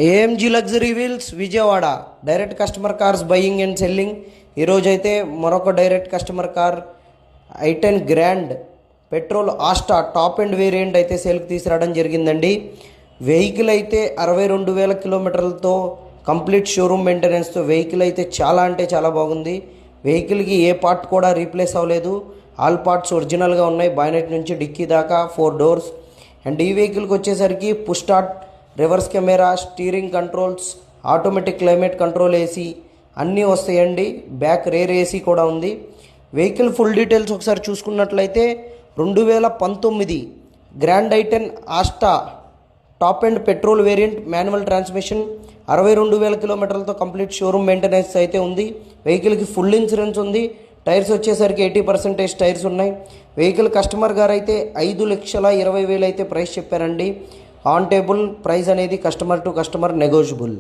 AMG luxury wheels Vijayawada direct customer cars buying and selling. ఈరోజైతే మరొక direct customer car i10 grand petrol Asta top and variant అయితే సేల్కి తీసుకురావడం జరిగిందండి. Vehicle అయితే 62,000 కిలోమీటర్లతో కంప్లీట్ షోరూమ్ మెయింటెనెన్స్తో వెహికల్ అయితే చాలా అంటే చాలా బాగుంది. వెహికల్కి ఏ పార్ట్ కూడా రీప్లేస్ అవ్వలేదు. ఆల్ పార్ట్స్ ఒరిజినల్గా ఉన్నాయి. బానెట్ నుంచి డిక్కీ దాకా 4 డోర్స్. అండ్ ఈ వెహికల్కి వచ్చేసరికి push start, reverse camera, steering controls, automatic climate control AC అన్నీ వస్తాయండి. బ్యాక్ రేర్ ఏసీ కూడా ఉంది. వెహికల్ ఫుల్ డీటెయిల్స్ ఒకసారి చూసుకున్నట్లయితే 2019 grand i10 Asta top and petrol variant manual transmission, 62,000 కిలోమీటర్లతో కంప్లీట్ షోరూమ్ మెయింటెనెన్స్ అయితే ఉంది. వెహికల్కి ఫుల్ ఇన్సూరెన్స్ ఉంది. టైర్స్ వచ్చేసరికి 80% టైర్స్ ఉన్నాయి. వెహికల్ కస్టమర్ గారు అయితే 5,20,000 అయితే ప్రైస్ చెప్పారండి. ఆన్ టేబుల్ ప్రైస్ అనేది కస్టమర్ టు కస్టమర్ నెగోషియబుల్.